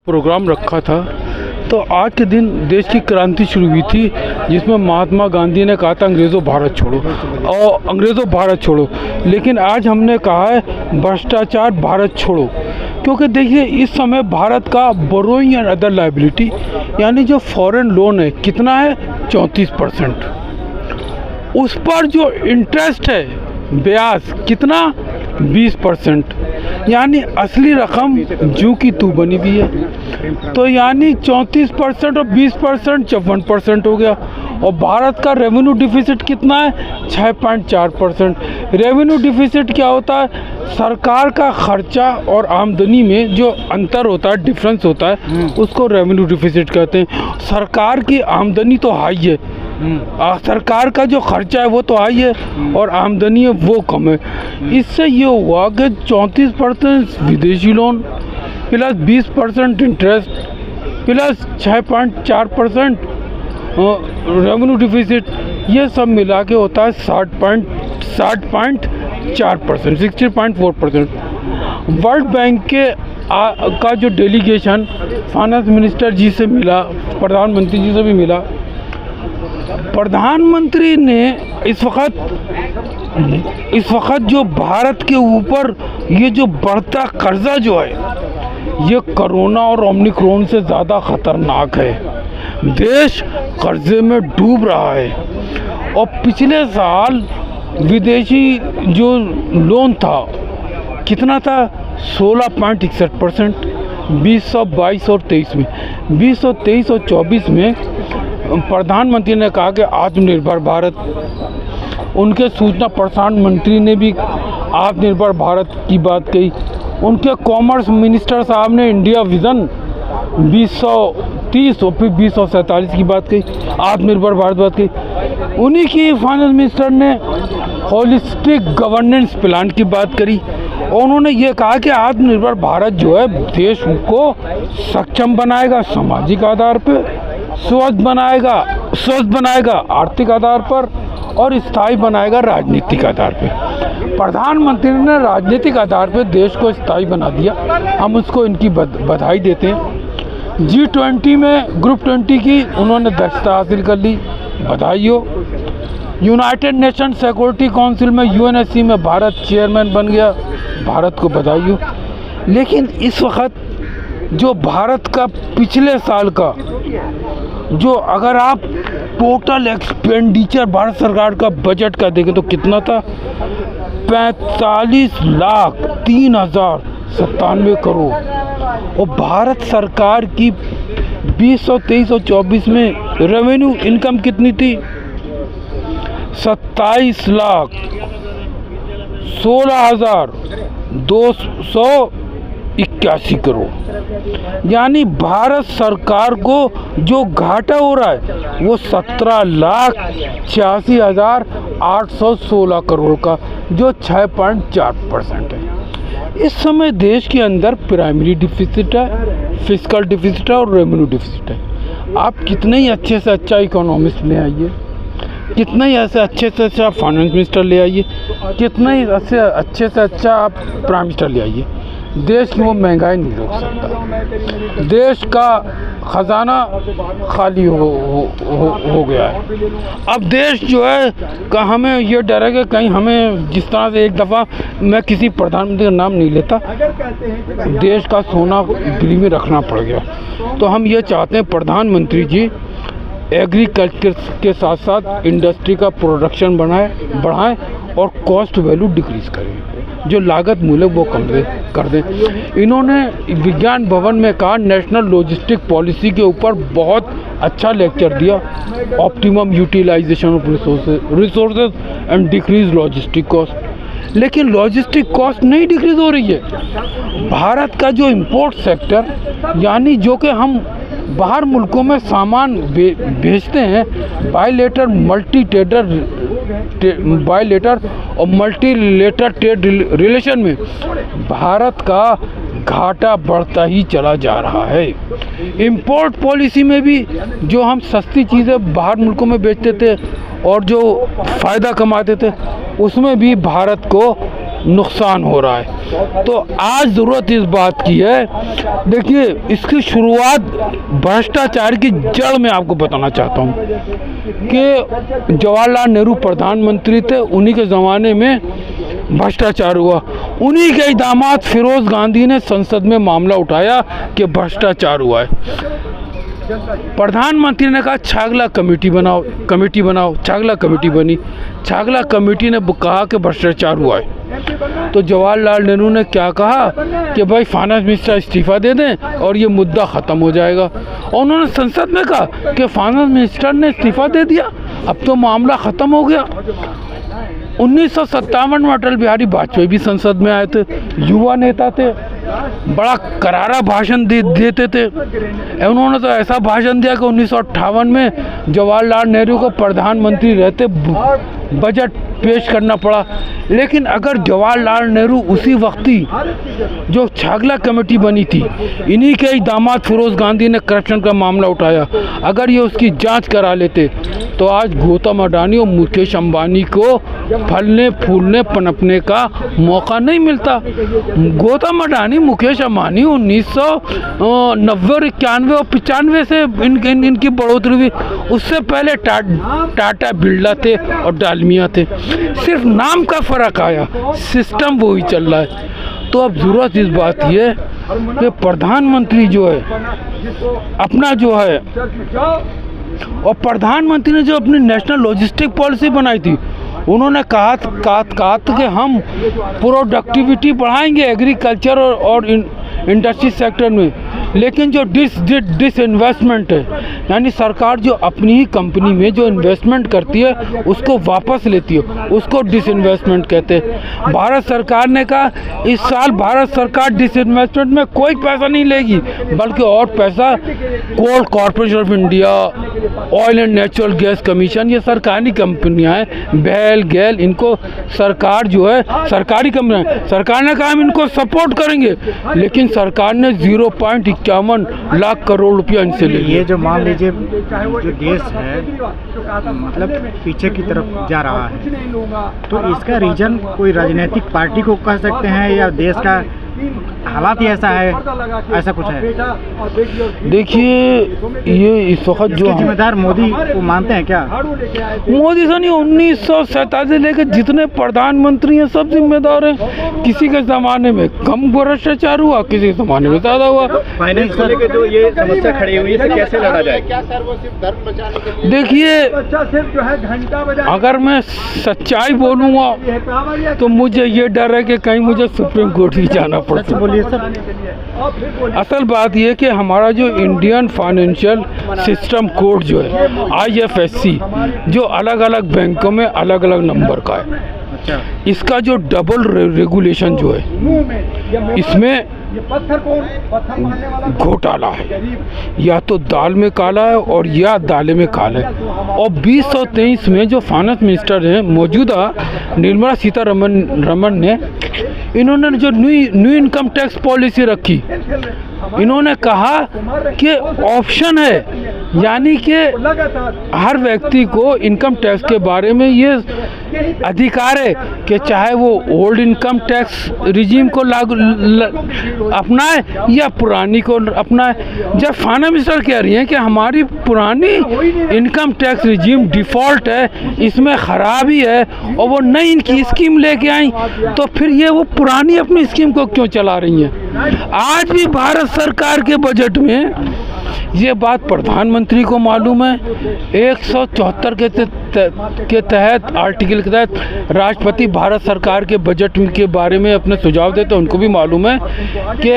Programme रखा था। तो आज के दिन देश की क्रांति शुरू हुई थी, जिसमें महात्मा गांधी ने कहा था अंग्रेज़ों भारत छोड़ो और अंग्रेज़ों भारत छोड़ो। लेकिन आज हमने कहा है भ्रष्टाचार भारत छोड़ो, क्योंकि देखिए इस समय भारत का बोरोइंग एंड अदर लायबिलिटी यानी जो फॉरेन लोन है कितना है 34%। उस पर जो इंटरेस्ट है ब्याज कितना 20%, यानी असली रकम जू की तू बनी हुई है। तो यानी 34% और 20% 54% हो गया। और भारत का रेवेन्यू डिफिसिट कितना है 6.4%। रेवेन्यू डिफिसिट क्या होता है? सरकार का खर्चा और आमदनी में जो अंतर होता है, डिफरेंस होता है, उसको रेवेन्यू डिफिसिट कहते हैं। सरकार की आमदनी तो हाई है, सरकार का जो खर्चा है वो तो हाई है और आमदनी है वो कम है। इससे ये हुआ कि 34% विदेशी loan plus 20% interest plus 6.4% revenue deficit, ये सब मिला के होता है 60.4%, 60.4%। वर्ल्ड बैंक का जो डेलीगेशन फाइनेंस मिनिस्टर जी से मिला, प्रधानमंत्री जी से भी मिला। प्रधानमंत्री ने इस वक्त जो भारत के ऊपर ये जो बढ़ता कर्जा जो है, ये कोरोना और ओमिक्रॉन से ज़्यादा ख़तरनाक है। देश कर्जे में डूब रहा है। और पिछले साल विदेशी जो लोन था कितना था 16.61%, 2022 और 23 में। 2023 और 24 में प्रधानमंत्री ने कहा कि आत्मनिर्भर भारत, उनके सूचना प्रसारण मंत्री ने भी आत्मनिर्भर भारत की बात कही, उनके कॉमर्स मिनिस्टर साहब ने इंडिया विज़न 2030 और फिर 2047 की बात कही, आत्मनिर्भर भारत बात कही। उन्हीं की फाइनेंस मिनिस्टर ने होलिस्टिक गवर्नेंस प्लान की बात करी और उन्होंने ये कहा कि आत्मनिर्भर भारत जो है देश को सक्षम बनाएगा सामाजिक आधार पर, स्वस्थ बनाएगा आर्थिक आधार पर और स्थायी बनाएगा राजनीतिक आधार पे। प्रधानमंत्री ने राजनीतिक आधार पे देश को स्थायी बना दिया, हम उसको इनकी बधाई देते हैं। G20 में ग्रुप 20 की उन्होंने दक्षता हासिल कर ली, बधाई हो। यूनाइटेड नेशन सिक्योरिटी काउंसिल में UNSC में भारत चेयरमैन बन गया, भारत को बधाई हो। लेकिन इस वक्त जो भारत का पिछले साल का जो अगर आप टोटल एक्सपेंडिचर भारत सरकार का बजट का देखें तो कितना था 45,03,097 करोड़। और भारत सरकार की 2023 और 24 में रेवेन्यू इनकम कितनी थी 27,16,281 करोड़। यानी भारत सरकार को जो घाटा हो रहा है वो 17,86,816 करोड़ का, जो 6.4% है। इस समय देश के अंदर प्राइमरी डिफिसिट है, फिस्कल डिफिसिट है और रेवेन्यू डिफिसिट है। आप कितने ही अच्छे से अच्छा इकोनॉमिस्ट ले आइए, कितना ही ऐसे अच्छे से अच्छा फाइनेंस मिनिस्टर ले आइए, कितना ही अच्छे से अच्छा आप प्राइम मिनिस्टर ले आइए, देश की वो महंगाई नहीं रोक सकता। देश का ख़जाना खाली हो गया है। अब देश जो है का हमें ये डर है कि कहीं हमें जिस तरह से एक दफ़ा, मैं किसी प्रधानमंत्री का नाम नहीं लेता, देश का सोना दिल्ली में रखना पड़ गया। तो हम ये चाहते हैं प्रधानमंत्री जी एग्रीकल्चर के साथ साथ इंडस्ट्री का प्रोडक्शन बढ़ाएं और कॉस्ट वैल्यू डिक्रीज़ करें, जो लागत मूल्य वो कम कर दें। इन्होंने विज्ञान भवन में कहा नेशनल लॉजिस्टिक पॉलिसी के ऊपर बहुत अच्छा लेक्चर दिया, optimum utilisation of resources and decrease logistic cost. लेकिन लॉजिस्टिक कॉस्ट नहीं डिक्रीज हो रही है। भारत का जो इंपोर्ट सेक्टर यानी जो कि हम बाहर मुल्कों में सामान भेजते हैं, बायलेटर और मल्टीलेटर ट्रेड रिलेशन में भारत का घाटा बढ़ता ही चला जा रहा है। इंपोर्ट पॉलिसी में भी जो हम सस्ती चीज़ें बाहर मुल्कों में बेचते थे और जो फ़ायदा कमाते थे, उसमें भी भारत को नुकसान हो रहा है। तो आज ज़रूरत इस बात की है, देखिए इसकी शुरुआत भ्रष्टाचार की जड़ में आपको बताना चाहता हूँ कि जवाहरलाल नेहरू प्रधानमंत्री थे, उन्हीं के ज़माने में भ्रष्टाचार हुआ। उन्हीं के दामाद फिरोज़ गांधी ने संसद में मामला उठाया कि भ्रष्टाचार हुआ है। प्रधानमंत्री ने कहा छागला कमेटी बनाओ। छागला कमेटी बनी। छागला कमेटी ने कहा कि भ्रष्टाचार हुआ है। तो जवाहरलाल नेहरू ने क्या कहा कि भाई फाइनेंस मिनिस्टर इस्तीफ़ा दे दें और ये मुद्दा ख़त्म हो जाएगा। और उन्होंने संसद में कहा कि फाइनेंस मिनिस्टर ने इस्तीफ़ा दे दिया, अब तो मामला ख़त्म हो गया। 1957 में अटल बिहारी वाजपेयी भी संसद में आए थे, युवा नेता थे, बड़ा करारा भाषण देते थे। उन्होंने तो ऐसा भाषण दिया कि 1958 में जवाहरलाल नेहरू को प्रधानमंत्री रहते बजट पेश करना पड़ा। लेकिन अगर जवाहरलाल नेहरू उसी वक्त ही जो छागला कमेटी बनी थी, इन्हीं के ही दामाद फिरोज़ गांधी ने करप्शन का मामला उठाया, अगर ये उसकी जांच करा लेते तो आज गौतम अडानी और मुकेश अंबानी को फलने फूलने पनपने का मौका नहीं मिलता। गौतम अडानी मुकेश अंबानी 1990 और 91 और 95 से इनकी बढ़ोतरी हुई। उससे पहले टाटा बिरला थे और डालमिया थे। सिर्फ नाम का फ़र्क आया, सिस्टम वही चल रहा है। तो अब ज़रूरत इस बात की है कि प्रधानमंत्री जो है अपना जो है, और प्रधानमंत्री ने जो अपनी नेशनल लॉजिस्टिक पॉलिसी बनाई थी, उन्होंने कहा कि हम प्रोडक्टिविटी बढ़ाएंगे एग्रीकल्चर और इंडस्ट्री सेक्टर में। लेकिन जो डिसइन्वेस्टमेंट है, यानी सरकार जो अपनी ही कंपनी में जो इन्वेस्टमेंट करती है उसको वापस लेती है, उसको डिसइन्वेस्टमेंट कहते हैं। भारत सरकार ने कहा इस साल भारत सरकार डिसइन्वेस्टमेंट में कोई पैसा नहीं लेगी, बल्कि और पैसा Coal Corporation of India, Oil and Natural Gas Commission, ये सरकारी कंपनियां हैं, बेल गेल, इनको सरकार जो है सरकारी कंपनियां, सरकार ने कहा हम इनको सपोर्ट करेंगे, लेकिन सरकार ने 0.51 लाख करोड़ रुपया इनसे ले लिया। ये जो मान लीजिए जो देश है मतलब पीछे की तरफ जा रहा है, तो इसका रीजन कोई राजनीतिक पार्टी को कह सकते हैं या देश का हालात ही ऐसा है, ऐसा कुछ है? देखिए ये इस वक्त जो जिम्मेदार मोदी को मानते हैं क्या? मोदी से नहीं, 1947 से लेकर जितने प्रधानमंत्री हैं सब जिम्मेदार हैं। किसी के ज़माने में कम भ्रष्टाचार हुआ, किसी के ज़माने में ज़्यादा हुआ। फाइनेंस को लेकर जो ये समस्या खड़ी हुई है, इसे कैसे लड़ा जाए? देखिए अगर मैं सच्चाई बोलूँगा तो मुझे ये डर है कि कहीं मुझे सुप्रीम कोर्ट ही जाना पड़ता। बोलिए सर। असल बात यह कि हमारा जो इंडियन फाइनेंशियल सिस्टम कोड जो है IFSC, जो अलग अलग बैंकों में अलग अलग नंबर का है, इसका जो डबल रेगुलेशन जो है इसमें घोटाला है, या तो दाल में काला है और या दाले में काला है। और 2023 में जो फाइनेंस मिनिस्टर हैं मौजूदा निर्मला सीतारमण ने, इन्होंने जो न्यू इनकम टैक्स पॉलिसी रखी, इन्होंने कहा कि ऑप्शन है, यानी कि हर व्यक्ति को इनकम टैक्स के बारे में ये अधिकार है कि चाहे वो ओल्ड इनकम टैक्स रिजीम को अपनाए या पुरानी को अपनाए। जब फाइनेंस मिनिस्टर कह रही हैं कि हमारी पुरानी इनकम टैक्स रिजीम डिफ़ॉल्ट है, इसमें ख़राबी है, और वो नई इनकी स्कीम लेके आई, तो फिर ये वो पुरानी अपनी स्कीम को क्यों चला रही हैं? आज भी भारत सरकार के बजट में ये बात प्रधानमंत्री को मालूम है। 174 के तहत आर्टिकल के तहत राष्ट्रपति भारत सरकार के बजट के बारे में अपने सुझाव देते हैं, उनको भी मालूम है कि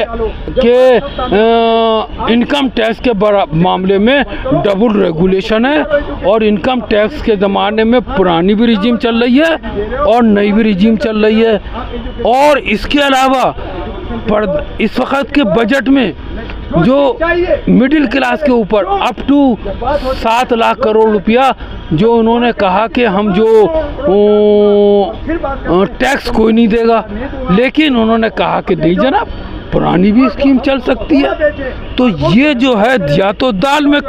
इनकम टैक्स के मामले में डबल रेगुलेशन है, और इनकम टैक्स के ज़माने में पुरानी भी रिजीम चल रही है और नई भी रिजीम चल रही है। और इसके अलावा इस वक्त के बजट में जो मिडिल क्लास के ऊपर अप टू 7 लाख करोड़ रुपया जो उन्होंने कहा कि हम जो टैक्स कोई नहीं देगा, लेकिन उन्होंने कहा कि नहीं जनाब, पुरानी भी स्कीम चल सकती है। तो ये जो है या तो दाल में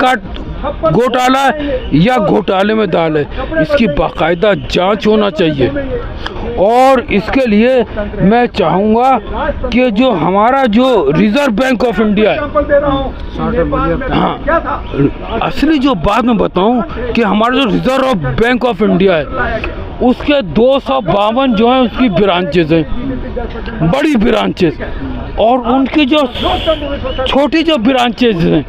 घोटाला है या घोटाले में दाल है, इसकी बाकायदा जांच होना चाहिए। और इसके लिए मैं चाहूँगा कि जो हमारा जो रिजर्व बैंक ऑफ इंडिया है, हाँ, असली जो बात मैं बताऊं कि हमारा जो रिजर्व बैंक ऑफ इंडिया है उसके 252 जो है उसकी ब्रांचेज हैं, बड़ी ब्रांचेज, और उनकी जो छोटी जो ब्रांचेज हैं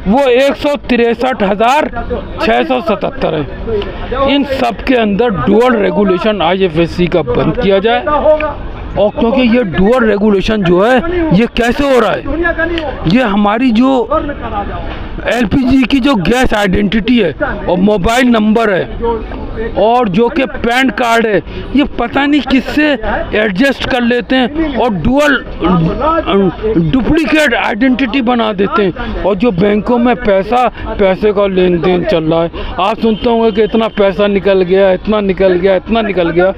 वो 163,677 है। इन सब के अंदर डुअल रेगुलेशन IFSC का बंद किया जाए। और क्योंकि ये डुअल रेगुलेशन जो है ये कैसे हो रहा है, ये हमारी जो LPG की जो गैस आइडेंटिटी है और मोबाइल नंबर है और जो कि पैन कार्ड है, ये पता नहीं किससे एडजस्ट कर लेते हैं और डुअल डुप्लीकेट आइडेंटिटी बना देते हैं। और जो बैंकों में पैसे का लेन देन चल रहा है, आप सुनते होंगे कि इतना पैसा निकल गया, इतना निकल गया, इतना निकल गया।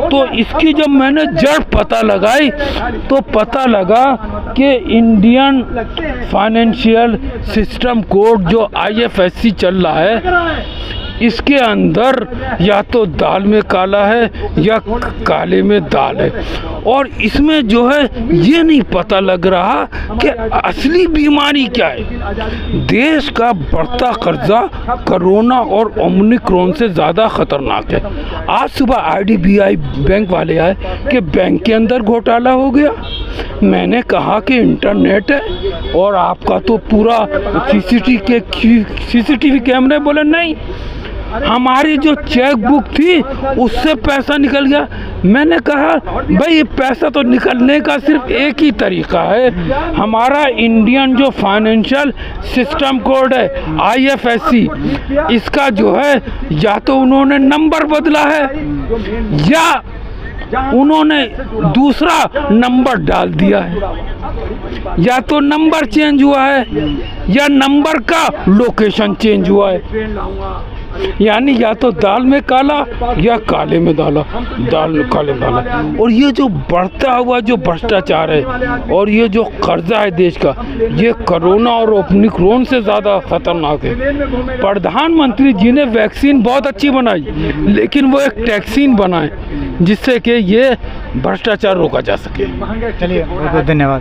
तो इसकी जब मैंने जड़ पता लगाई तो पता लगा कि इंडियन फाइनेंशियल सिस्टम कोड जो IFSC चल रहा है इसके अंदर या तो दाल में काला है या काले में दाल है। और इसमें जो है ये नहीं पता लग रहा कि असली बीमारी क्या है। देश का बढ़ता कर्जा कोरोना और ओमिक्रॉन से ज़्यादा खतरनाक है। आज सुबह IDBI बैंक वाले आए कि बैंक के अंदर घोटाला हो गया। मैंने कहा कि इंटरनेट है और आपका तो पूरा CCTV कैमरे। बोले नहीं, हमारी जो चेक बुक थी उससे पैसा निकल गया। मैंने कहा भाई ये पैसा तो निकलने का सिर्फ एक ही तरीका है, हमारा इंडियन जो फाइनेंशियल सिस्टम कोड है IFSC, इसका जो है या तो उन्होंने नंबर बदला है या उन्होंने दूसरा नंबर डाल दिया है, या तो नंबर चेंज हुआ है या नंबर का लोकेशन चेंज हुआ है। यानी या तो दाल में काला या काले में दाल काले में दाल। और ये जो बढ़ता हुआ जो भ्रष्टाचार है और ये जो कर्जा है देश का, ये कोरोना और ओमिक्रॉन से ज़्यादा खतरनाक है। प्रधानमंत्री जी ने वैक्सीन बहुत अच्छी बनाई, लेकिन वो एक टैक्सीन बनाए जिससे कि ये भ्रष्टाचार रोका जा सके। चलिए, बहुत बहुत धन्यवाद।